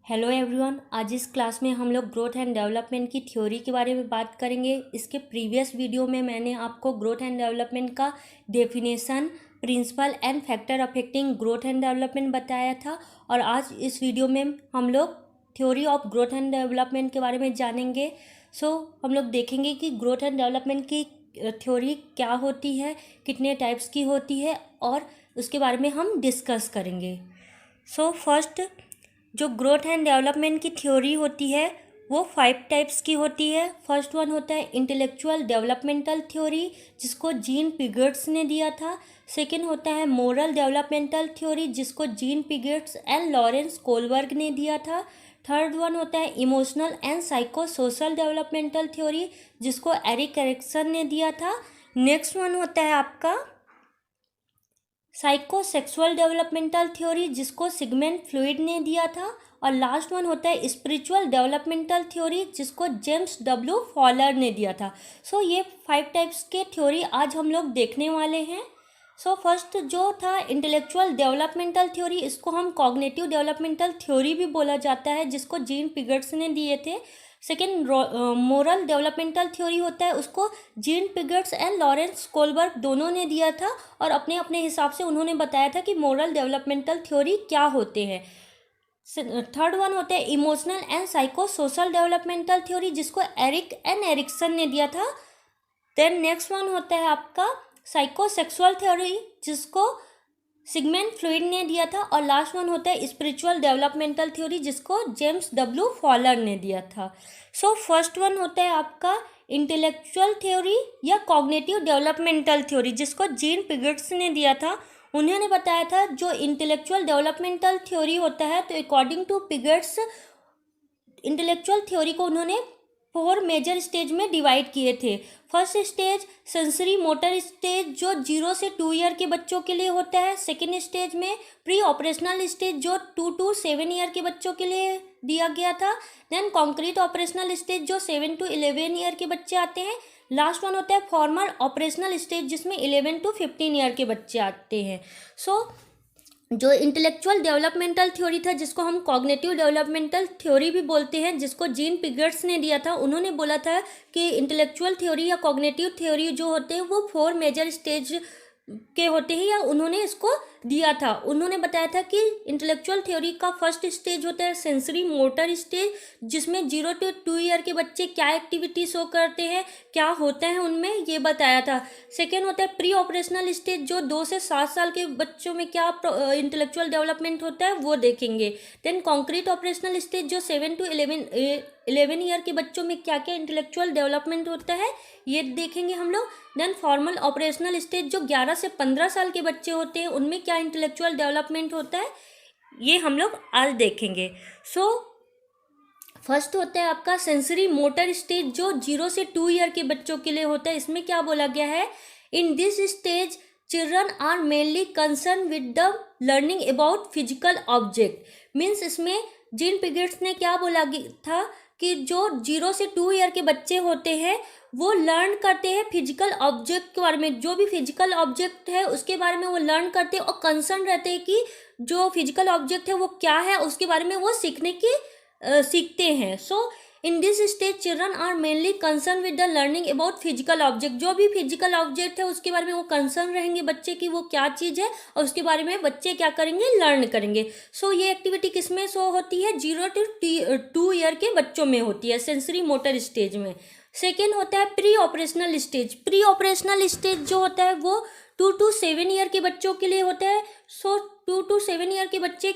Hello everyone. आज इस class में हम लोग ग्रोथ एंड डेवलपमेंट की थ्योरी के बारे में बात करेंगे। इसके प्रीवियस वीडियो में मैंने आपको ग्रोथ एंड डेवलपमेंट का definition, principle and factor affecting growth and development बताया था, और आज इस वीडियो में हम लोग theory of growth and development के बारे में जानेंगे। हम लोग देखेंगे कि ग्रोथ एंड डेवलपमेंट की थ्योरी क्या होती है, कितने टाइप्स की होती है, और उसके बारे में हम डिस्कस करेंगे। फर्स्ट, जो ग्रोथ एंड डेवलपमेंट की थ्योरी होती है वो 5 टाइप्स की होती है। फर्स्ट वन होता है इंटेलेक्चुअल डेवलपमेंटल थ्योरी, जिसको जीन पिगेट्स ने दिया था। सेकंड होता है मोरल डेवलपमेंटल थ्योरी, जिसको जीन पिगेट्स एंड लॉरेंस कोलबर्ग ने दिया था। थर्ड वन होता है emotional and psycho social developmental theory, जिसको एरिक एरिक्सन ने दिया था। नेक्स्ट वन होता है आपका साइकोसेक्सुअल डेवलपमेंटल थ्योरी, जिसको सिगमेंट फ्लूइड ने दिया था। और लास्ट वन होता है स्पिरिचुअल डेवलपमेंटल थ्योरी, जिसको जेम्स डब्ल्यू फॉलर ने दिया था। ये 5 टाइप्स के थ्योरी आज हम लोग देखने वाले हैं। फर्स्ट जो था इंटेलेक्चुअल डेवलपमेंटल थ्योरी, इसको हम कॉग्निटिव डेवलपमेंटल थ्योरी भी बोला जाता है, जिसको जीन पिगेट्स ने दिए थे। सेकेंड मोरल डेवलपमेंटल थ्योरी होता है, उसको जीन पिगेट्स एंड लॉरेंस कोलबर्ग दोनों ने दिया था, और अपने अपने हिसाब से उन्होंने बताया था कि मोरल डेवलपमेंटल थ्योरी क्या होते हैं। थर्ड वन होता है emotional and psycho social developmental theory, जिसको एरिक एंड एरिक्सन ने दिया था। देन नेक्स्ट वन होता है आपका साइकोसेक्सुअल थ्योरी, जिसको सिगमेंट फ्लूइड ने दिया था। और लास्ट वन होता है स्पिरिचुअल डेवलपमेंटल थ्योरी, जिसको जेम्स डब्ल्यू फॉलर ने दिया था। फर्स्ट वन होता है आपका इंटेलेक्चुअल थ्योरी या कॉग्निटिव डेवलपमेंटल थ्योरी, जिसको जीन पिगेट्स ने दिया था। उन्होंने बताया था जो इंटेलेक्चुअल डेवलपमेंटल थ्योरी होता है, तो अकॉर्डिंग टू पिगेट्स इंटेलेक्चुअल थ्योरी को उन्होंने 4 मेजर स्टेज में डिवाइड किए थे। First stage sensory motor stage, जो 0 से 2 ईयर के बच्चों के लिए होता है। सेकेंड स्टेज में प्री ऑपरेशनल स्टेज, जो 2 to 7 ईयर के बच्चों के लिए दिया गया था। देन कॉन्क्रीट ऑपरेशनल स्टेज, जो 7 to 11 ईयर के बच्चे आते हैं। लास्ट वन होता है फॉर्मल ऑपरेशनल स्टेज, जिसमें 11 to 15 ईयर के बच्चे आते हैं। जो इंटेलेक्चुअल डेवलपमेंटल थ्योरी था, जिसको हम कॉग्निटिव डेवलपमेंटल थ्योरी भी बोलते हैं, जिसको जीन पिगेट्स ने दिया था। उन्होंने बोला था कि इंटेलेक्चुअल थ्योरी या कॉग्निटिव थ्योरी जो होते हैं वो 4 मेजर स्टेज के होते हैं, या उन्होंने इसको दिया था। उन्होंने बताया था कि इंटेलेक्चुअल थ्योरी का फर्स्ट स्टेज होता है सेंसरी मोटर स्टेज, जिसमें 0 to 2 ईयर के बच्चे क्या एक्टिविटी शो करते हैं, क्या होता है उनमें, ये बताया था। सेकेंड होता है प्री ऑपरेशनल स्टेज, जो 2 से 7 साल के बच्चों में क्या इंटेलेक्चुअल डेवलपमेंट होता है वो देखेंगे। देन कॉन्क्रीट ऑपरेशनल स्टेज, जो 7 to 11 ईयर के बच्चों में क्या क्या इंटेलेक्चुअल डेवलपमेंट होता है ये देखेंगे हम लोग। देन फॉर्मल ऑपरेशनल स्टेज, जो 11 से 15 साल के बच्चे होते हैं, उनमें क्या इंटेलेक्चुअल डेवलपमेंट होता है ये हम लोग आज देखेंगे। फर्स्ट होता है आपका सेंसरी मोटर स्टेज, जो 0 से 2 ईयर के बच्चों के लिए होता है। इसमें क्या बोला गया है, in this stage children are mainly concern with the learning about physical object. Means इसमें जीन पिगेट्स ने क्या बोला था कि जो 0 से 2 ईयर के बच्चे होते हैं वो लर्न करते हैं फिजिकल ऑब्जेक्ट के बारे में। जो भी फिजिकल ऑब्जेक्ट है उसके बारे में वो लर्न करते हैं, और कंसर्न रहते हैं कि जो फिजिकल ऑब्जेक्ट है वो क्या है, उसके बारे में वो सीखते हैं। In this stage children are mainly concern with the learning about physical object. जो भी फिजिकल ऑब्जेक्ट है उसके बारे में वो कंसर्न रहेंगे बच्चे की, वो क्या चीज़ है, और उसके बारे में बच्चे क्या करेंगे, लर्न करेंगे। ये एक्टिविटी किस में शो होती है, 0 to 2 ईयर के बच्चों में होती है, सेंसरी मोटर स्टेज में। सेकेंड होता है pre operational stage. Pre operational stage जो होता है वो 2 to 7 ईयर के बच्चों के लिए होता है। 2 to 7 ईयर के बच्चे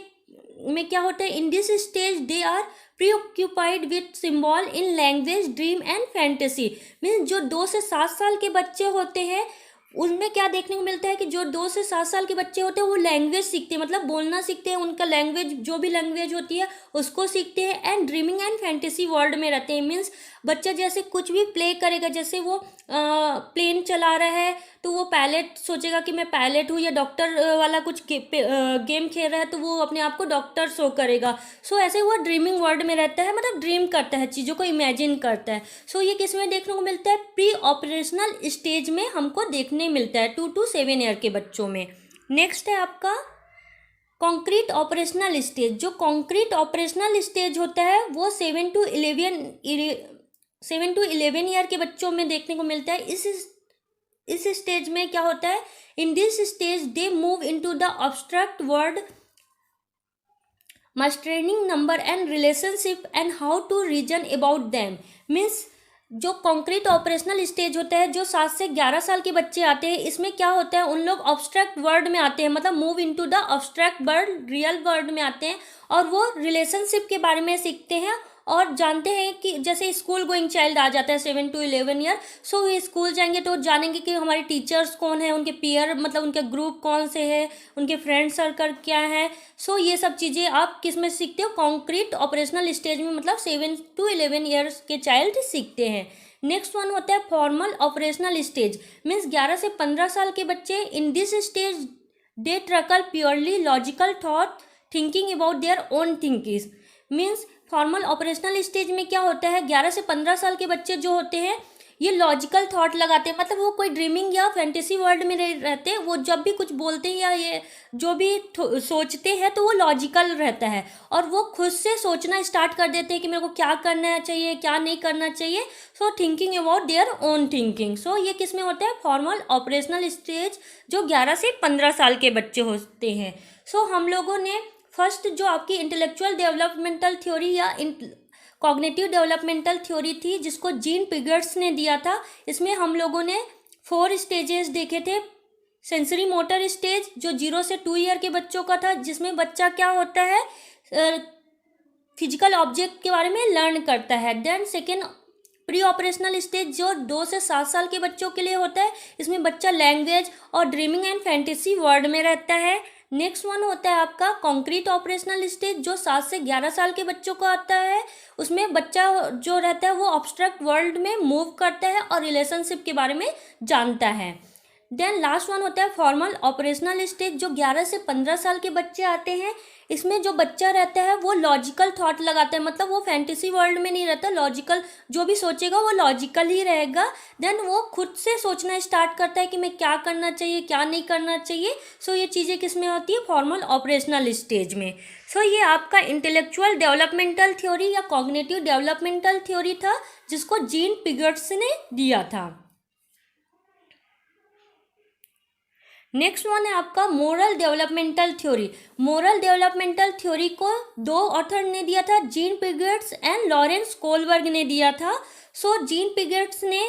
में क्या होता है, in this stage they are preoccupied with symbol in language dream and fantasy. Means जो 2 से 7 साल के बच्चे होते हैं उनमें क्या देखने को मिलता है कि जो 2 से 7 साल के बच्चे होते हैं वो लैंग्वेज सीखते हैं, मतलब बोलना सीखते हैं, उनका लैंग्वेज जो भी लैंग्वेज होती है उसको सीखते हैं, and dreaming and fantasy world में रहते हैं। मीन्स बच्चा जैसे कुछ भी प्ले करेगा, जैसे वो प्लेन चला रहा है तो वो पायलट सोचेगा कि मैं पायलट हूँ, या डॉक्टर वाला कुछ गेम खेल रहा है तो वो अपने आप को डॉक्टर शो करेगा। ऐसे वो ड्रीमिंग वर्ल्ड में रहता है, मतलब ड्रीम करता है, चीज़ों को इमेजिन करता है। ये किस में देखने को मिलता है, प्री ऑपरेशनल स्टेज में हमको देखने मिलता है 2 to 7 ईयर के बच्चों में। नेक्स्ट है आपका कॉन्क्रीट ऑपरेशनल स्टेज, जो कॉन्क्रीट ऑपरेशनल स्टेज होता है वो 7 to 11 ईयर के बच्चों में देखने को मिलता है। इस स्टेज में क्या होता है, in this stage they move into the abstract word mastering number and relationship and how to reason about them. Means जो कॉन्क्रीट ऑपरेशनल स्टेज होता है, जो 7 से 11 साल के बच्चे आते हैं, इसमें क्या होता है, उन लोग अब्स्ट्रैक्ट वर्ड में आते हैं, मतलब move into the abstract word, real word में आते हैं, और वो रिलेशनशिप के बारे में सीखते हैं और जानते हैं कि जैसे स्कूल गोइंग चाइल्ड आ जाता है 7 to 11 year, so way school जाएंगे तो जानेंगे कि हमारे टीचर्स कौन है, उनके पीयर मतलब उनके ग्रुप कौन से है, उनके फ्रेंड सर्कल क्या है। सो ये सब चीज़ें आप किस में सीखते हो, कॉन्क्रीट ऑपरेशनल स्टेज में, मतलब 7 to 11 ईयर्स के चाइल्ड सीखते हैं। नेक्स्ट वन होता है फॉर्मल ऑपरेशनल स्टेज, मीन्स 11 से 15 साल के बच्चे, इन this stage they tackle purely logical thought thinking about their own thinking. Means formal operational stage में क्या होता है, 11 से 15 साल के बच्चे जो होते हैं ये लॉजिकल थॉट लगाते हैं, मतलब वो कोई ड्रीमिंग या फैंटेसी वर्ल्ड में रहते हैं। वो जब भी कुछ बोलते हैं या ये जो भी सोचते हैं तो वो लॉजिकल रहता है, और वो खुद से सोचना स्टार्ट कर देते हैं कि मेरे को क्या करना चाहिए, क्या नहीं करना चाहिए। So thinking about their own thinking. So ये किस में होता है, फॉर्मल ऑपरेशनल स्टेज, जो 11 से 15 साल के बच्चे होते हैं। सो हम लोगों ने फर्स्ट जो आपकी इंटेलेक्चुअल डेवलपमेंटल थ्योरी या कॉग्निटिव डेवलपमेंटल थ्योरी थी, जिसको जीन पिगर्ट्स ने दिया था, इसमें हम लोगों ने 4 स्टेजेस देखे थे। सेंसरी मोटर स्टेज जो 0 से 2 ईयर के बच्चों का था, जिसमें बच्चा क्या होता है, फिजिकल ऑब्जेक्ट के बारे में लर्न करता है। Then second pre operational stage जो 2 से 7 साल के बच्चों के लिए होता है, इसमें बच्चा लैंग्वेज और ड्रीमिंग एंड फैंटेसी वर्ल्ड में रहता है। नेक्स्ट वन होता है आपका कॉन्क्रीट ऑपरेशनल स्टेज, जो 7 से 11 साल के बच्चों को आता है। उसमें बच्चा जो रहता है वो ऑब्स्ट्रैक्ट वर्ल्ड में मूव करता है और रिलेशनशिप के बारे में जानता है। देन लास्ट वन होता है फॉर्मल ऑपरेशनल स्टेज, जो 11 से 15 साल के बच्चे आते हैं। इसमें जो बच्चा रहता है वो लॉजिकल थॉट लगाता है, मतलब वो फैंटेसी वर्ल्ड में नहीं रहता, लॉजिकल जो भी सोचेगा वो लॉजिकल ही रहेगा। देन वो खुद से सोचना स्टार्ट करता है कि मैं क्या करना चाहिए, क्या नहीं करना चाहिए। सो ये चीज़ें किस में होती है, फॉर्मल ऑपरेशनल स्टेज में। सो ये आपका इंटेलेक्चुअल डेवलपमेंटल थ्योरी या कॉग्निटिव डेवलपमेंटल थ्योरी था, जिसको जीन पिगर्ट्स ने दिया था। नेक्स्ट वन है आपका moral developmental theory. Moral developmental theory को 2 ऑथर ने दिया था, जीन पिगर्ट्स एंड लॉरेंस कोलबर्ग ने दिया था। सो जीन पिगर्ट्स ने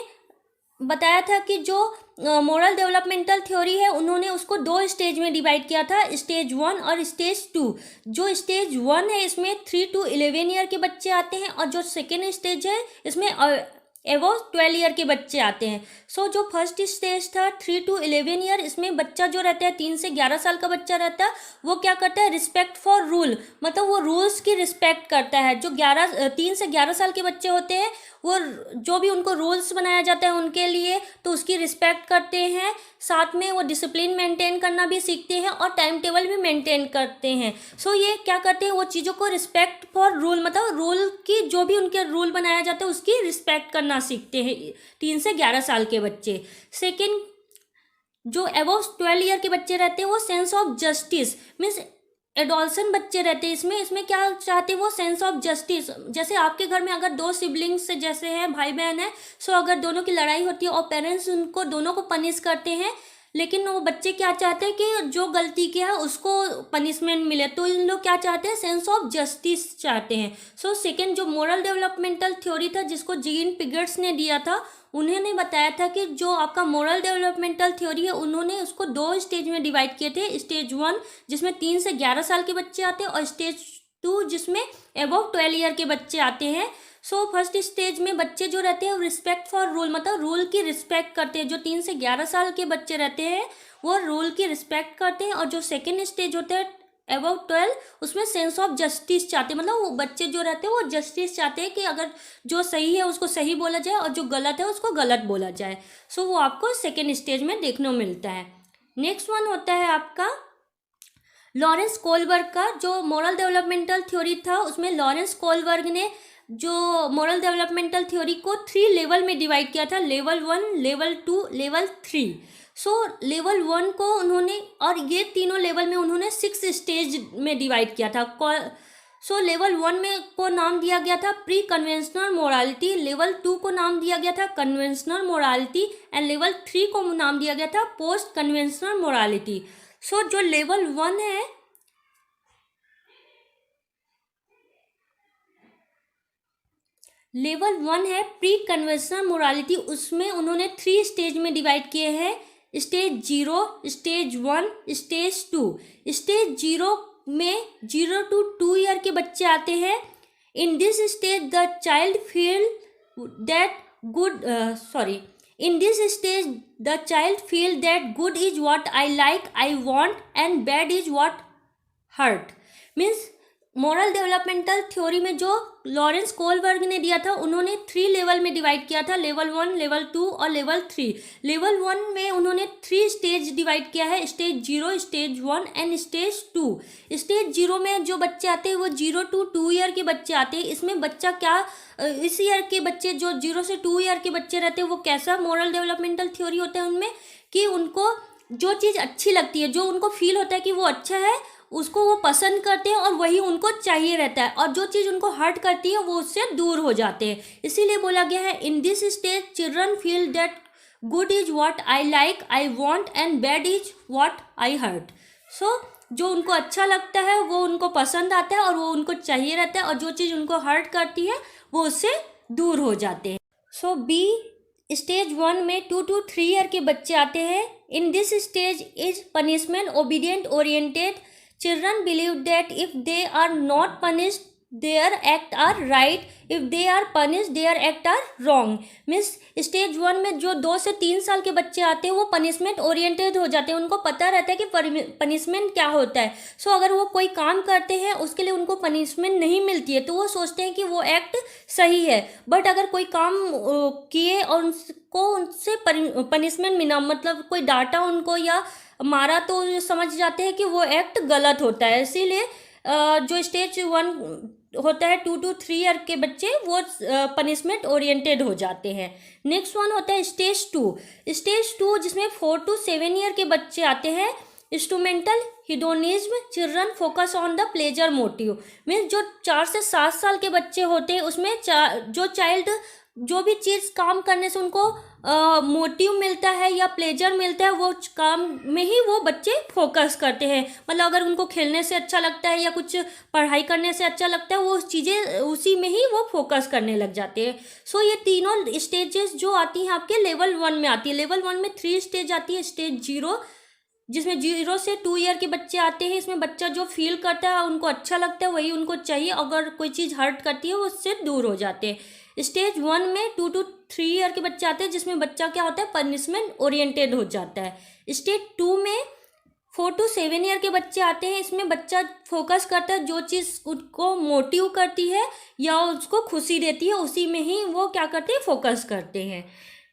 बताया था कि जो मोरल डेवलपमेंटल थ्योरी है, उन्होंने उसको 2 स्टेज में डिवाइड किया था, स्टेज 1 और स्टेज 2। जो स्टेज 1 है इसमें 3 to 11 ईयर के बच्चे आते हैं, और जो सेकेंड स्टेज है इसमें एवो 12 ईयर के बच्चे आते हैं। सो जो फर्स्ट स्टेज था 3 to 11 ईयर, इसमें बच्चा जो रहता है 3 से 11 साल का बच्चा रहता है, वो क्या करता है, रिस्पेक्ट फॉर रूल, मतलब वो रूल्स की रिस्पेक्ट करता है। जो 3 से 11 साल के बच्चे होते हैं वो जो भी उनको रूल्स बनाया जाता है उनके लिए, तो उसकी रिस्पेक्ट करते हैं। साथ में वो डिसिप्लिन मेंटेन करना भी सीखते हैं और टाइम टेबल भी मेंटेन करते हैं। सो ये क्या करते हैं, वो चीज़ों को रिस्पेक्ट फॉर रूल, मतलब रूल की जो भी उनके रूल बनाया जाता है उसकी रिस्पेक्ट करना सीखते हैं 3 से 11 साल के बच्चे। सेकेंड जो अबव 12 ईयर के बच्चे रहते हैं वो सेंस ऑफ जस्टिस, मीन्स एडोल्सन बच्चे रहते हैं। इसमें क्या चाहते हैं वो, सेंस ऑफ जस्टिस। जैसे आपके घर में अगर 2 सिबलिंग्स जैसे हैं, भाई बहन है, सो अगर दोनों की लड़ाई होती है और पेरेंट्स उनको दोनों को पनिश करते हैं, लेकिन वो बच्चे क्या चाहते हैं कि जो गलती किया है उसको पनिशमेंट मिले, तो इन लोग क्या चाहते हैं, सेंस ऑफ जस्टिस चाहते हैं। सो सेकेंड जो मोरल डेवलपमेंटल थ्योरी था, जिसको जीन पिगर्ट्स ने दिया था, उन्होंने बताया था कि जो आपका मोरल डेवलपमेंटल थ्योरी है, उन्होंने उसको 2 स्टेज में डिवाइड किए थे। स्टेज 1 जिसमें 3 से 11 साल के बच्चे आते हैं, और स्टेज 2 जिसमें अबव 12 ईयर के बच्चे आते हैं। सो फर्स्ट स्टेज में बच्चे जो रहते हैं वो रिस्पेक्ट फॉर रूल, मतलब रूल की रिस्पेक्ट करते हैं। जो 3 से 11 साल के बच्चे रहते हैं वो रूल की रिस्पेक्ट करते हैं। और जो सेकेंड स्टेज होता है अबव 12, उसमें सेंस ऑफ जस्टिस चाहते हैं, मतलब वो बच्चे जो रहते हैं वो जस्टिस चाहते हैं कि अगर जो सही है उसको सही बोला जाए और जो गलत है उसको गलत बोला जाए। सो वो आपको सेकेंड स्टेज में देखने को मिलता है। नेक्स्ट वन होता है आपका लॉरेंस कोलबर्ग का। जो मोरल डेवलपमेंटल थ्योरी था, उसमें लॉरेंस कोलबर्ग ने जो मोरल डेवलपमेंटल थ्योरी को 3 लेवल में डिवाइड किया था, लेवल 1, लेवल 2, लेवल 3। सो लेवल 1 को उन्होंने, और ये तीनों लेवल में उन्होंने 6 स्टेज में डिवाइड किया था। सो लेवल 1 में को नाम दिया गया था प्री कन्वेंशनल मोरालिटी, लेवल 2 को नाम दिया गया था कन्वेंशनल मोरालिटी, एंड लेवल 3 को नाम दिया गया था पोस्ट कन्वेंशनल मोरालिटी। सो जो लेवल 1 है, लेवल 1 है प्री कन्वेंशनल मोरालिटी, उसमें उन्होंने 3 स्टेज में डिवाइड किए हैं, स्टेज 0, स्टेज 1, स्टेज 2। स्टेज 0 में 0 to 2 ईयर के बच्चे आते हैं। In this stage the child feel that good in this stage the child feel that good is what I like, I want, and bad is what hurt. Means moral developmental theory में जो Lawrence Kohlberg ने दिया था, उन्होंने 3 level में divide किया था, level 1, level 2 और लेवल 3। लेवल 1 में उन्होंने 3 स्टेज डिवाइड किया है, stage 0, stage 1 and stage 2। Stage 0 में जो बच्चे आते हैं वो 0 to 2 ईयर के बच्चे आते हैं। इसमें बच्चा क्या, इस ईयर के बच्चे जो 0 से 2 ईयर के बच्चे रहते हैं वो कैसा मॉरल डेवलपमेंटल थ्योरी होता है उनमें, कि उनको जो चीज़ अच्छी लगती है, जो उनको फील होता है कि वो अच्छा है, उसको वो पसंद करते हैं और वही उनको चाहिए रहता है, और जो चीज़ उनको हर्ट करती है वो उससे दूर हो जाते हैं। इसीलिए बोला गया है in this stage children feel that good is what I like, I want, and bad is what I hurt. So जो उनको अच्छा लगता है वो उनको पसंद आता है और वो उनको चाहिए रहता है, और जो चीज़ उनको हर्ट करती है वो उससे दूर हो जाते हैं। सो बी स्टेज 1 में 2 to 3 ईयर के बच्चे आते हैं। In this stage is punishment obedient oriented. Children believe that if they are not punished, their act are right. If they are punished, their act are wrong. Means stage 1 में जो 2 से 3 साल के बच्चे आते हैं वो पनिशमेंट ओरिएंटेड हो जाते हैं, उनको पता रहता है कि पनिशमेंट क्या होता है। सो अगर वो कोई काम करते हैं उसके लिए उनको पनिशमेंट नहीं मिलती है तो वो सोचते हैं कि वो एक्ट सही है। बट अगर कोई काम किए और उनसे पनिशमेंट मिला, मतलब कोई डांटा उनको या मारा, तो समझ जाते हैं कि वो एक्ट गलत होता है। इसीलिए जो स्टेज 1 होता है 2 to 3 ईयर के बच्चे वो पनिशमेंट ओरिएंटेड हो जाते हैं। नेक्स्ट वन होता है स्टेज 2। स्टेज 2 जिसमें 4 to 7 ईयर के बच्चे आते हैं। Instrumental hedonism, children focus on the pleasure motive. Means जो 4 से 7 साल के बच्चे होते हैं उसमें जो चाइल्ड जो भी चीज़ काम करने से उनको मोटिव मिलता है या प्लेजर मिलता है वो काम में ही वो बच्चे फोकस करते हैं। मतलब अगर उनको खेलने से अच्छा लगता है या कुछ पढ़ाई करने से अच्छा लगता है वो चीज़ें उसी में ही वो फोकस करने लग जाते हैं। सो ये तीनों स्टेजेस जो आती हैं आपके लेवल 1 में आती है। लेवल 1 में 3 स्टेज आती है। स्टेज 0 जिसमें 0 से 2 ईयर के बच्चे आते हैं। इसमें बच्चा जो फील करता है उनको अच्छा लगता है वही उनको चाहिए, अगर कोई चीज़ हर्ट करती है वो उससे दूर हो जाते हैं। स्टेज 1 में 2 to 3 ईयर के बच्चे आते हैं जिसमें बच्चा क्या होता है पनिशमेंट ओरिएंटेड हो जाता है। स्टेज 2 में 4 to 7 ईयर के बच्चे आते हैं। इसमें बच्चा फोकस करता है जो चीज़ उसको मोटिव करती है या उसको खुशी देती है उसी में ही वो क्या करते हैं फोकस करते हैं।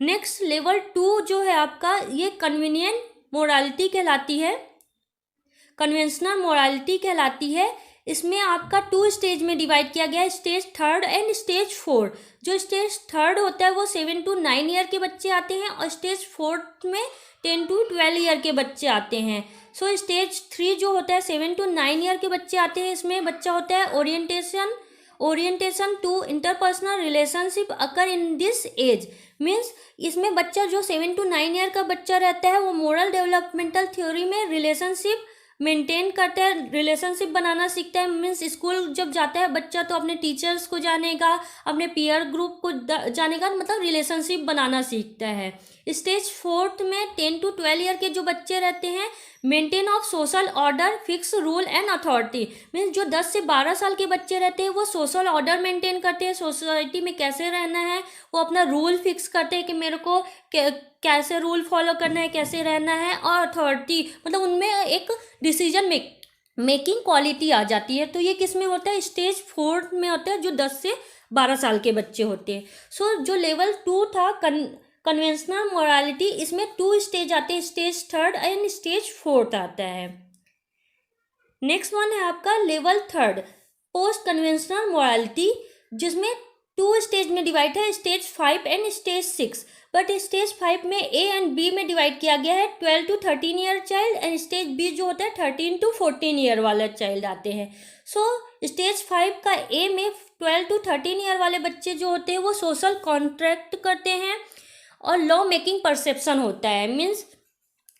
नेक्स्ट लेवल 2 जो है आपका ये कन्वीनियंट मोरालिटी कहलाती है, कन्वेंशनल मोरालिटी कहलाती है। इसमें आपका 2 स्टेज में डिवाइड किया गया है, स्टेज 3 एंड स्टेज 4। जो स्टेज 3 होता है वो 7 to 9 ईयर के बच्चे आते हैं और स्टेज 4 में 10 to 12 ईयर के बच्चे आते हैं। सो स्टेज 3 जो होता है 7 to 9 ईयर के बच्चे आते हैं। इसमें बच्चा होता है orientation to interpersonal relationship occur in this age. Means इसमें बच्चा जो 7 to 9 ईयर का बच्चा रहता है वो मोरल डेवलपमेंटल थ्योरी में रिलेशनशिप मेंटेन करता है, रिलेशनशिप बनाना सीखता है। मीन्स स्कूल जब जाता है बच्चा तो अपने टीचर्स को जानेगा, अपने पीयर ग्रुप को जानेगा, मतलब रिलेशनशिप बनाना सीखता है। स्टेज 4 में 10 to 12 ईयर के जो बच्चे रहते हैं maintain of social order, fix rule and authority. Means जो 10 से 12 साल के बच्चे रहते हैं वो सोशल ऑर्डर मेंटेन करते हैं, सोसाइटी में कैसे रहना है वो अपना रूल फिक्स करते हैं कि मेरे को कैसे रूल फॉलो करना है, कैसे रहना है, और अथॉरिटी मतलब उनमें एक डिसीजन मेकिंग क्वालिटी आ जाती है। तो ये किस में होता है स्टेज 4 में होता है जो 10 से 12 साल के बच्चे होते हैं। सो जो लेवल 2 था कन्वेंशनल मोरालिटी, इसमें 2 स्टेज आते हैं, स्टेज 3 एंड स्टेज 4 आता है। नेक्स्ट वन है आपका लेवल 3 पोस्ट कन्वेंशनल मोरालिटी, जिसमें टू स्टेज में डिवाइड है, stage 5 and stage 6। But stage 5 में ए एंड बी में डिवाइड किया गया है, 12 to 13 year child, and stage B जो होता है 13 to 14 ईयर वाला चाइल्ड आते हैं। सो स्टेज 5 का ए में 12 to 13 ईयर वाले बच्चे जो होते हैं वो सोशल कॉन्ट्रैक्ट करते हैं और लॉ मेकिंग परसेप्शन होता है। मीन्स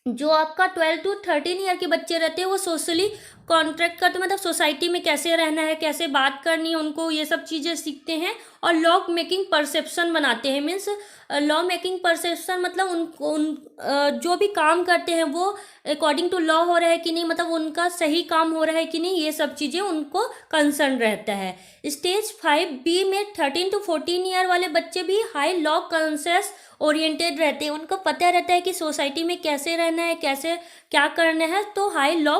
जो आपका 12 to 13 ईयर के बच्चे रहते हैं वो सोशली कॉन्ट्रैक्ट करते, मतलब सोसाइटी में कैसे रहना है, कैसे बात करनी है, उनको ये सब चीज़ें सीखते हैं और लॉ मेकिंग परसेप्शन बनाते हैं। मीन्स लॉ मेकिंग परसेप्शन मतलब जो भी काम करते हैं वो अकॉर्डिंग टू लॉ हो रहा है कि नहीं, मतलब उनका सही काम हो रहा है कि नहीं, ये सब चीज़ें उनको कंसर्न रहता है। स्टेज 5B में 13 to 14 ईयर वाले बच्चे भी हाई लॉ कॉन्शियस ओरिएंटेड रहते हैं, उनको पता रहता है कि सोसाइटी में कैसे रहना है, कैसे क्या करना है, तो हाई लॉ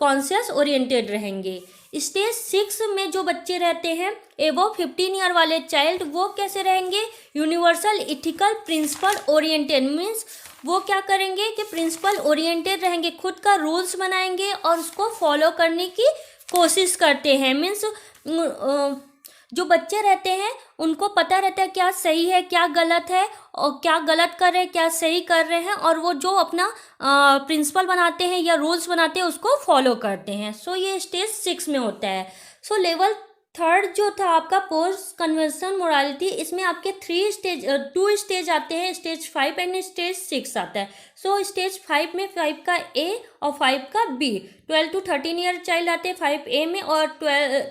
कॉन्शियस ओरिएंटेड रहेंगे। स्टेज 6 में जो बच्चे रहते हैं एबव 15 ईयर वाले चाइल्ड, वो कैसे रहेंगे, universal ethical principle oriented. Means वो क्या करेंगे कि प्रिंसिपल ओरिएंटेड रहेंगे, खुद का रूल्स बनाएंगे और उसको फॉलो करने की कोशिश करते हैं। मीन्स जो बच्चे रहते हैं उनको पता रहता है क्या सही है क्या गलत है, और क्या गलत कर रहे हैं क्या सही कर रहे हैं, और वो जो अपना प्रिंसिपल बनाते हैं या रूल्स बनाते हैं उसको फॉलो करते हैं। सो ये स्टेज 6 में होता है। सो लेवल 3 जो था आपका पोस्ट कन्वर्सन मोरालिटी, इसमें आपके 2 स्टेज आते हैं, स्टेज 5 एंड स्टेज 6 आता है। सो स्टेज 5 में 5 का ए और 5 का बी, 12 to 13 ईयर चाइल्ड आते हैं 5A में, और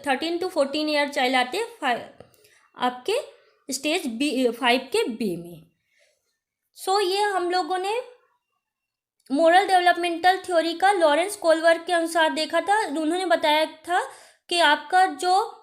13 to 14 ईयर चाइल्ड आते हैं आपके स्टेज 5 के बी में। सो ये हम लोगों ने मोरल डेवलपमेंटल थ्योरी का लॉरेंस कोलवर्क के अनुसार देखा था। उन्होंने बताया था कि आपका जो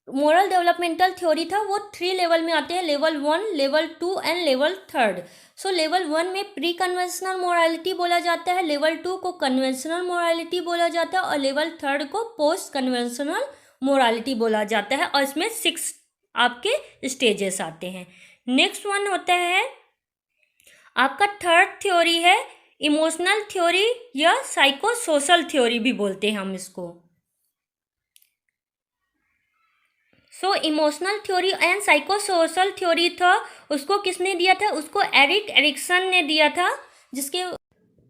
मोरल डेवलपमेंटल थ्योरी था वो 3 लेवल में आते हैं, level 1, level 2 and level 3। So level 1 में प्री कन्वेंशनल मोरालिटी बोला जाता है, लेवल 2 को कन्वेंशनल मोरालिटी बोला जाता है, और लेवल 3 को पोस्ट कन्वेंशनल मोरालिटी बोला जाता है, और इसमें 6 आपके स्टेजेस आते हैं। नेक्स्ट वन होता है आपका 3rd थ्योरी है इमोशनल थ्योरी या साइको सोशल थ्योरी भी बोलते हैं हम इसको। So emotional theory and psycho social theory था, उसको किसने दिया था, उसको एरिक एरिक्सन ने दिया था, जिसके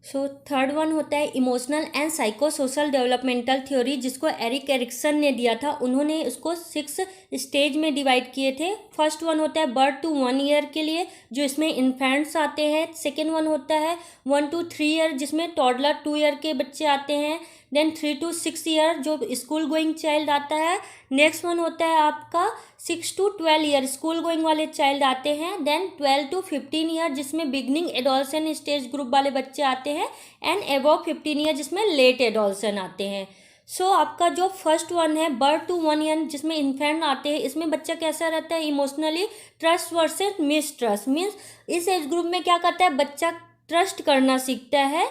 सो 3rd वन होता है emotional and psycho social developmental theory, जिसको एरिक एरिक्सन ने दिया था। उन्होंने उसको 6 स्टेज में डिवाइड किए थे। फर्स्ट वन होता है बर्थ टू 1 ईयर के लिए, जो इसमें इन्फेंट्स आते हैं। सेकेंड वन होता है 1 to 3 ईयर, जिसमें टॉडलर 2 ईयर के बच्चे आते हैं। देन 3 to 6 ईयर जो स्कूल गोइंग चाइल्ड आता है। नेक्स्ट वन होता है आपका 6 to 12 ईयर स्कूल गोइंग वाले चाइल्ड आते हैं। देन 12 to 15 ईयर जिसमें बिगनिंग एडोलसेंट स्टेज ग्रुप वाले बच्चे आते हैं, एंड अबव 15 ईयर जिसमें लेट एडोलसेंट आते हैं। सो आपका जो फर्स्ट वन है बर्थ टू 1 ईयर जिसमें इन्फेंट आते हैं, इसमें बच्चा कैसा रहता है, emotionally trust versus mistrust. Means इस एज ग्रुप में क्या करता है, बच्चा ट्रस्ट करना सीखता है,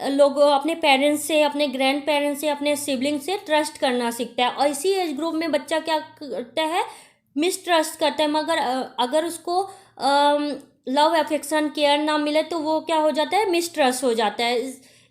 लोग अपने पेरेंट्स से, अपने ग्रैंड पेरेंट्स से, अपने सिबलिंग से ट्रस्ट करना सीखता है। और इसी एज ग्रुप में बच्चा क्या करता है, मिसट्रस्ट करता है, मगर अगर उसको लव अफेक्शन केयर ना मिले तो वो क्या हो जाता है, मिसट्रस्ट हो जाता है।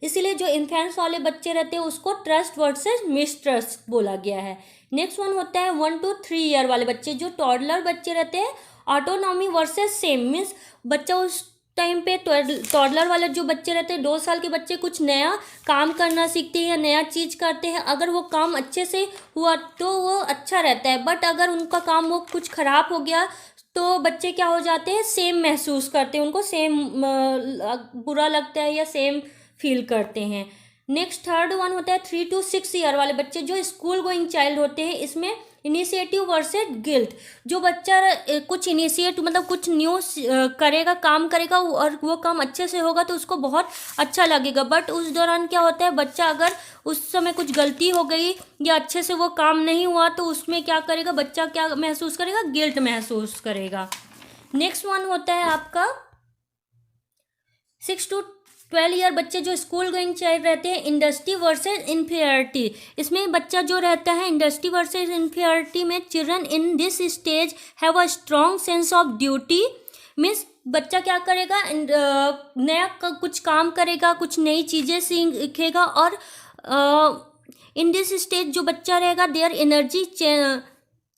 इसीलिए जो इन्फेंट्स वाले बच्चे रहते हैं उसको ट्रस्ट वर्सेस मिसट्रस्ट बोला गया है। नेक्स्ट वन होता है 1 to 3 ईयर वाले बच्चे, जो टॉडलर बच्चे रहते हैं, ऑटोनॉमी वर्सेस सेम। मीन्स बच्चा उस टाइम पे टॉडलर वाले जो बच्चे रहते हैं 2 साल के बच्चे कुछ नया काम करना सीखते हैं या नया चीज़ करते हैं। अगर वो काम अच्छे से हुआ तो वो अच्छा रहता है, बट अगर उनका काम वो कुछ ख़राब हो गया तो बच्चे क्या हो जाते हैं, सेम महसूस करते हैं, उनको सेम बुरा लगता है या सेम फील करते हैं। नेक्स्ट 3rd वन होता है 3 to 6 ईयर वाले बच्चे, जो स्कूल गोइंग चाइल्ड होते हैं। इसमें इनिशिएटिव वर्सेस गिल्ट, जो बच्चा कुछ इनिशिएट मतलब कुछ न्यू करेगा, काम करेगा और वो काम अच्छे से होगा तो उसको बहुत अच्छा लगेगा। बट उस दौरान क्या होता है, बच्चा अगर उस समय कुछ गलती हो गई या अच्छे से वो काम नहीं हुआ तो उसमें क्या करेगा, बच्चा क्या महसूस करेगा, गिल्ट महसूस करेगा। नेक्स्ट वन होता है आपका 6 to 12 ईयर बच्चे, जो स्कूल गोइंग चाइल्ड रहते हैं, इंडस्ट्री वर्सेस इन्फीरियरिटी। इसमें बच्चा जो रहता है इंडस्ट्री वर्सेस इन्फीरियरिटी में, children in this stage have a strong sense of duty. Means बच्चा क्या करेगा, नया कुछ काम करेगा, कुछ नई चीज़ें सीखेगा, और इन दिस स्टेज जो बच्चा रहेगा their energy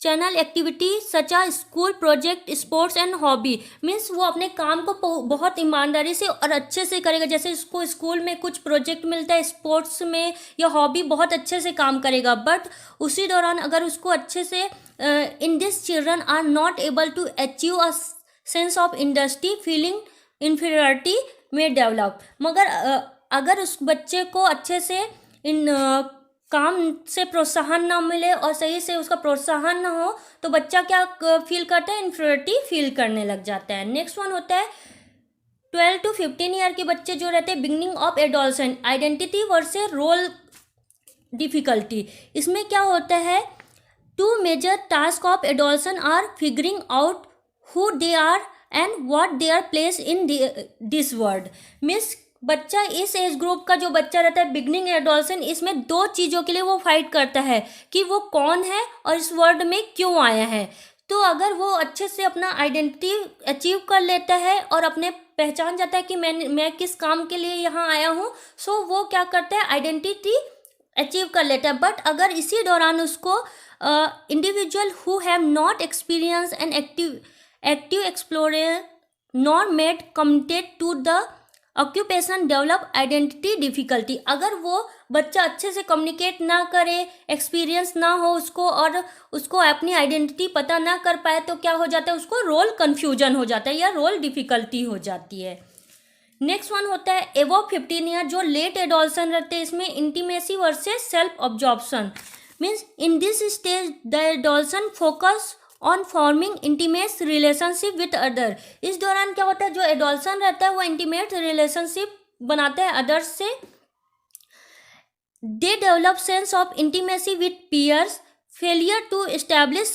channel activity such a school project sports and hobby. Means वो अपने काम को बहुत ईमानदारी से और अच्छे से करेगा। जैसे उसको स्कूल में कुछ प्रोजेक्ट मिलता है स्पोर्ट्स में या हॉबी, बहुत अच्छे से काम करेगा। बट उसी दौरान अगर उसको अच्छे से in this children are not able to achieve a sense of industry feeling inferiority में डेवलप। मगर अगर उस बच्चे को अच्छे से इन काम से प्रोत्साहन ना मिले और सही से उसका प्रोत्साहन ना हो तो बच्चा क्या फील करता है, इन्फीरियरिटी फील करने लग जाता है। नेक्स्ट वन होता है 12 to 15 ईयर के बच्चे जो रहते हैं, beginning of adolescent identity versus role difficulty. इसमें क्या होता है, two major task of adolescent are figuring out who they are and what they are place in this world. Means बच्चा इस एज ग्रुप का जो बच्चा रहता है बिगनिंग एडोलसेंट, इसमें दो चीज़ों के लिए वो फाइट करता है कि वो कौन है और इस वर्ल्ड में क्यों आया है। तो अगर वो अच्छे से अपना आइडेंटिटी अचीव कर लेता है और अपने पहचान जाता है कि मैं किस काम के लिए यहाँ आया हूँ, सो वो क्या करता है, आइडेंटिटी अचीव कर लेता है। बट अगर इसी दौरान उसको individual who have not experience and active explorer nor made committed to the occupation develop identity difficulty. अगर वो बच्चा अच्छे से कम्युनिकेट ना करे, एक्सपीरियंस ना हो उसको और उसको अपनी आइडेंटिटी पता ना कर पाए तो क्या हो जाता है, उसको रोल कन्फ्यूजन हो जाता है या रोल डिफिकल्टी हो जाती है। नेक्स्ट वन होता है एबव 15 ईयर जो लेट एडोलसेंट रहते हैं। इसमें intimacy versus self absorption. Means in this stage the adolescent focus on forming intimate relationship with other. इस दौरान क्या होता है, जो एडोलसेंट रहता है वो इंटीमेट रिलेशनशिप बनाता है अदर्स से। They develop sense of intimacy with peers, failure to establish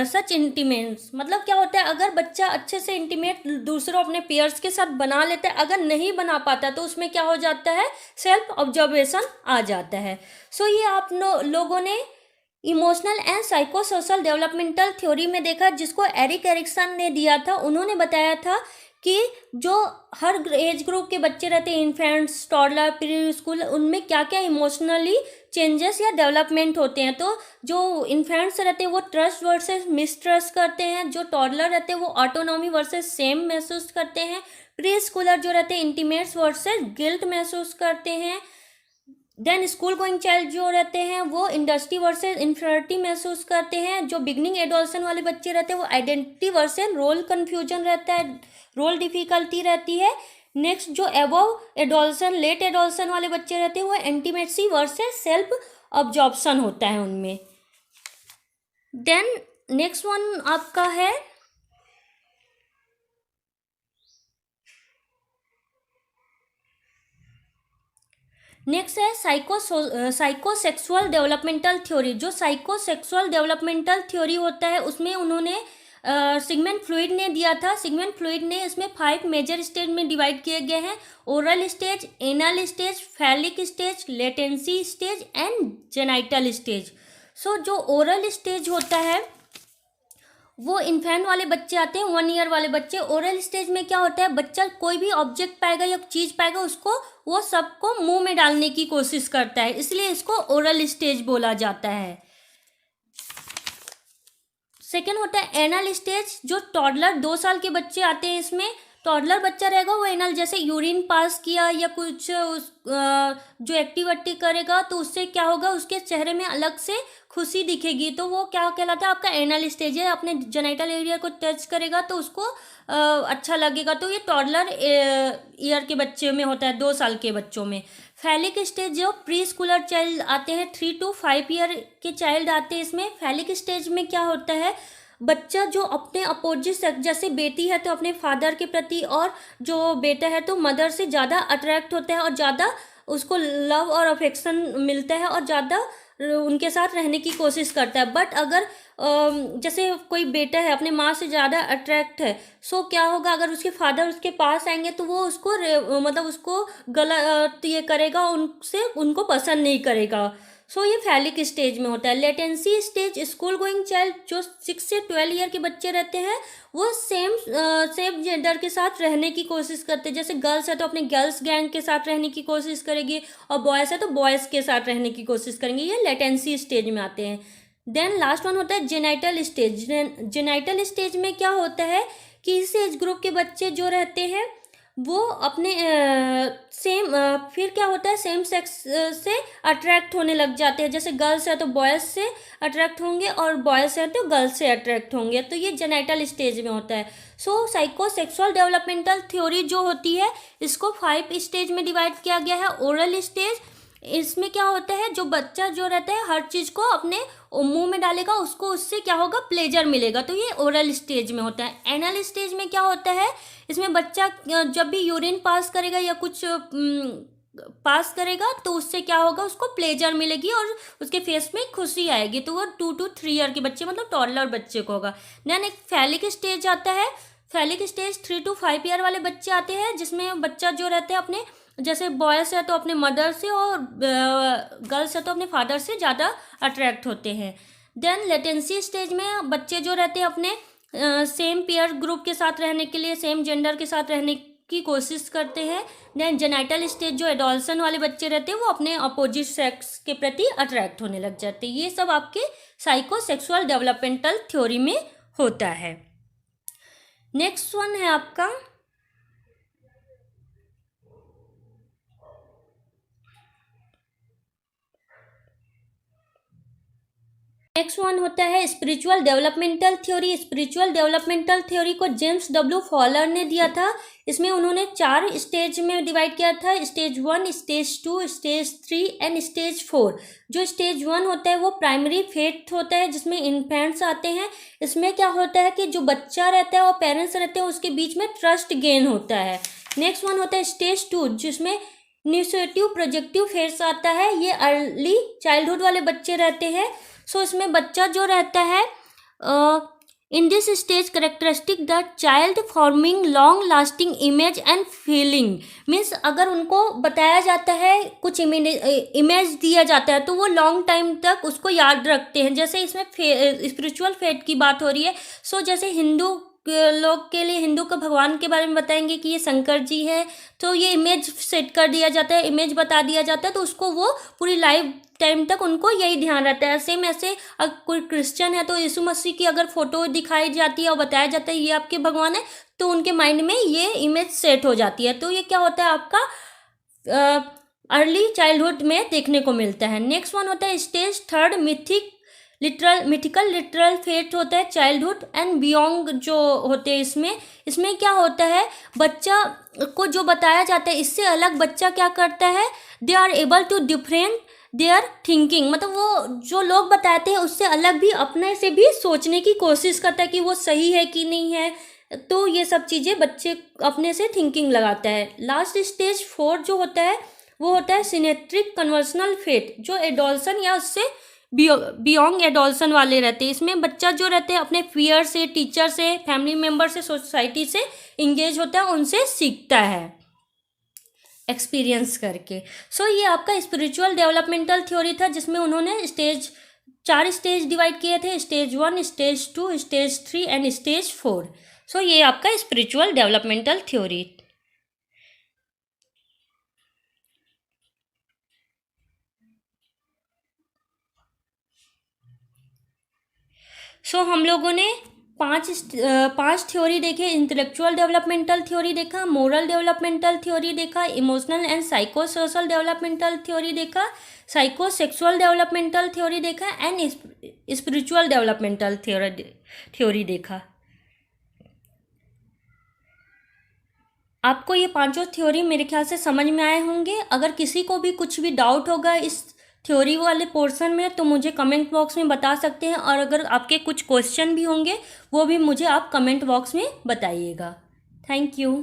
such intimates. मतलब क्या होता है, अगर बच्चा अच्छे से इंटीमेट दूसरों अपने पेयर्स के साथ बना लेता है, अगर नहीं बना पाता तो उसमें क्या हो जाता है, सेल्फ ऑब्जर्वेशन आ जाता है। सो ये आप लोगों ने emotional and psychosocial developmental theory में देखा, जिसको एरिक एरिक्सन ने दिया था। उन्होंने बताया था कि जो हर एज ग्रुप के बच्चे रहते हैं, इन्फेंट्स, टॉडलर, प्री स्कूल, उनमें क्या क्या इमोशनली चेंजेस या डेवलपमेंट होते हैं। तो जो इन्फेंट्स रहते हैं वो ट्रस्ट वर्सेस मिसट्रस्ट करते हैं, जो टॉडलर रहते हैं वो ऑटोनॉमी वर्सेस सेम महसूस करते हैं, प्री स्कूलर जो रहते हैं इंटीमेट्स वर्सेस गिल्ट महसूस करते हैं, देन स्कूल गोइंग चाइल्ड जो रहते हैं वो इंडस्ट्री वर्सेस इन्फीरियरिटी महसूस करते हैं, जो बिगनिंग एडोलसेंट वाले बच्चे रहते हैं वो आइडेंटिटी वर्सेस रोल कन्फ्यूजन रहता है, रोल डिफिकल्टी रहती है। नेक्स्ट जो एबव एडोलसेंट लेट एडोलसेंट वाले बच्चे रहते हैं वो इंटीमेसी वर्सेस सेल्फ ऑब्जॉर्प्शन होता है उनमें। देन नेक्स्ट वन आपका है नेक्स्ट है साइकोसेक्सुअल डेवलपमेंटल थ्योरी। जो साइकोसेक्सुअल डेवलपमेंटल थ्योरी होता है उसमें उन्होंने सिगमंड फ्लॉयड ने दिया था। सिगमंड फ्लॉयड ने इसमें 5 मेजर स्टेज में डिवाइड किए गए हैं, oral stage, anal stage, phallic stage, latency stage and genital stage. So जो ओरल स्टेज होता है वो इन्फेंट वाले बच्चे आते हैं, 1 ईयर वाले बच्चे। ओरल स्टेज में क्या होता है, बच्चा कोई भी ऑब्जेक्ट पाएगा या चीज़ पाएगा उसको वो सबको मुंह में डालने की कोशिश करता है, इसलिए इसको ओरल स्टेज बोला जाता है। सेकेंड होता है एनल स्टेज, जो टॉडलर 2 साल के बच्चे आते हैं। इसमें टॉडलर बच्चा रहेगा वो एनल जैसे यूरिन पास किया या कुछ जो एक्टिविटी करेगा तो उससे क्या होगा, उसके चेहरे में अलग से खुशी दिखेगी, तो वो क्या कहलाता है, आपका एनल स्टेज है। अपने जेनाइटल एरिया को टच करेगा तो उसको अच्छा लगेगा, तो ये टॉडलर ईयर के बच्चे में होता है, 2 साल के बच्चों में। फैलिक स्टेज जो प्री स्कूलर चाइल्ड आते हैं, 3 to 5 ईयर के चाइल्ड आते हैं। इसमें फैलिक स्टेज में क्या होता है, बच्चा जो अपने अपोजिट सेक्स, जैसे बेटी है तो अपने फादर के प्रति और जो बेटा है तो मदर से ज़्यादा अट्रैक्ट होता है और ज़्यादा उसको लव और अफेक्शन मिलता है और ज़्यादा उनके साथ रहने की कोशिश करता है। बट अगर जैसे कोई बेटा है अपने माँ से ज़्यादा अट्रैक्ट है, सो क्या होगा, अगर उसके फादर उसके पास आएंगे तो वो उसको मतलब उसको गलत ये करेगा, उनसे उनको पसंद नहीं करेगा। सो ये फैलिक स्टेज में होता है। Latency stage school going child जो 6 से 12 ईयर के बच्चे रहते हैं वो सेम जेंडर के साथ रहने की कोशिश करते हैं। जैसे गर्ल्स है तो अपने गर्ल्स गैंग के साथ रहने की कोशिश करेगी और बॉयज़ है तो बॉयज़ के साथ रहने की कोशिश करेंगे। ये लेटेंसी स्टेज में आते हैं। देन लास्ट वन होता है जेनाइटल स्टेज। जेनाइटल स्टेज में क्या होता है कि इस एज ग्रुप के बच्चे जो रहते हैं वो अपने सेम फिर क्या होता है सेम सेक्स से अट्रैक्ट होने लग जाते हैं। जैसे गर्ल्स है तो बॉयज़ से अट्रैक्ट होंगे और बॉयज़ है तो गर्ल्स से अट्रैक्ट होंगे, तो ये जेनाइटल स्टेज में होता है। सो साइकोसेक्सुअल डेवलपमेंटल थ्योरी जो होती है इसको 5 स्टेज में डिवाइड किया गया है। ओरल स्टेज, इसमें क्या होता है जो बच्चा जो रहता है हर चीज़ को अपने मुंह में डालेगा, उसको उससे क्या होगा प्लेजर मिलेगा, तो ये ओरल स्टेज में होता है। एनल स्टेज में क्या होता है, इसमें बच्चा जब भी यूरिन पास करेगा या कुछ पास करेगा तो उससे क्या होगा उसको प्लेजर मिलेगी और उसके फेस में खुशी आएगी, तो वो 2 to 3 ईयर के बच्चे मतलब टॉडलर बच्चे को होगा। देन एक फैलिक स्टेज आता है। फैलिक स्टेज 3 to 5 ईयर वाले बच्चे आते हैं, जिसमें बच्चा जो रहता है अपने जैसे बॉयज़ है तो अपने मदर से और गर्ल्स है तो अपने फादर से ज़्यादा अट्रैक्ट होते हैं। देन लेटेंसी स्टेज में बच्चे जो रहते हैं अपने सेम पेयर ग्रुप के साथ रहने के लिए सेम जेंडर के साथ रहने की कोशिश करते हैं। देन जेनाइटल स्टेज जो एडोल्सन वाले बच्चे रहते हैं वो अपने अपोजिट सेक्स के प्रति अट्रैक्ट होने लग जाते हैं। ये सब आपके साइकोसेक्सुअल डेवलपमेंटल थ्योरी में होता है। नेक्स्ट वन है आपका नेक्स्ट वन होता है spiritual developmental theory. Spiritual developmental theory को जेम्स डब्ल्यू फॉलर ने दिया था। इसमें उन्होंने 4 स्टेज में डिवाइड किया था, stage 1, stage 2, stage 3 and stage 4। जो स्टेज 1 होता है वो प्राइमरी फेथ होता है जिसमें इन्फेंट्स आते हैं। इसमें क्या होता है कि जो बच्चा रहता है और पेरेंट्स रहते हैं उसके बीच में ट्रस्ट गेन होता है। नेक्स्ट वन होता है स्टेज 2 जिसमें इनिशिएटिव प्रोजेक्टिव फेज आता है। ये अर्ली चाइल्डहुड वाले बच्चे रहते हैं। सो इसमें बच्चा जो रहता है in this stage characteristic the child forming long lasting image and feeling. Means अगर उनको बताया जाता है कुछ इमेज दिया जाता है तो वो लॉन्ग टाइम तक उसको याद रखते हैं। जैसे इसमें स्पिरिचुअल फेथ की बात हो रही है। सो जैसे हिंदू लोग के लिए हिंदू के भगवान के बारे में बताएंगे कि ये शंकर जी है, तो ये इमेज सेट कर दिया जाता है, इमेज बता दिया जाता है, तो उसको वो पूरी लाइफ टाइम तक उनको यही ध्यान रहता है। सेम ऐसे अगर कोई क्रिश्चियन है तो यीशु मसीह की अगर फोटो दिखाई जाती है और बताया जाता है ये आपके भगवान है, तो उनके माइंड में ये इमेज सेट हो जाती है। तो ये क्या होता है आपका अर्ली चाइल्डहुड में देखने को मिलता है। नेक्स्ट वन होता है स्टेज 3 मिथिकल लिटरल फेथ होता है चाइल्डहुड एंड बियॉन्ड जो होते हैं। इसमें क्या होता है बच्चा को जो बताया जाता है इससे अलग बच्चा क्या करता है, they are able to different their thinking, मतलब वो जो लोग बताते हैं उससे अलग भी अपने से भी सोचने की कोशिश करता है कि वो सही है कि नहीं है। तो ये सब चीज़ें बच्चे अपने से थिंकिंग लगाता है। लास्ट स्टेज 4 जो होता है वो होता है सिनेट्रिक कन्वर्सनल फेथ जो एडोल्सन या उससे बियॉन्ड एडोल्सन वाले रहते हैं। इसमें बच्चा जो रहते हैं अपने फियर से, टीचर से, फैमिली मेम्बर से, सोसाइटी से इंगेज होता है, उनसे सीखता है एक्सपीरियंस करके। सो ये आपका स्पिरिचुअल डेवलपमेंटल थ्योरी था जिसमें उन्होंने 4 स्टेज डिवाइड किए थे, stage 1, stage 2, stage 3 and stage 4। सो ये आपका स्पिरिचुअल डेवलपमेंटल थ्योरी। सो हम लोगों ने 5 थ्योरी देखे। इंटेलेक्चुअल डेवलपमेंटल थ्योरी देखा, मोरल डेवलपमेंटल थ्योरी देखा, emotional and psycho social developmental theory देखा, साइकोसेक्सुअल डेवलपमेंटल थ्योरी देखा एंड स्पिरिचुअल डेवलपमेंटल थ्योरी देखा। आपको ये 5 थ्योरी मेरे ख्याल से समझ में आए होंगे। अगर किसी को भी कुछ भी डाउट होगा इस थ्योरी वाले पोर्शन में तो मुझे कमेंट बॉक्स में बता सकते हैं, और अगर आपके कुछ क्वेश्चन भी होंगे वो भी मुझे आप कमेंट बॉक्स में बताइएगा। Thank you.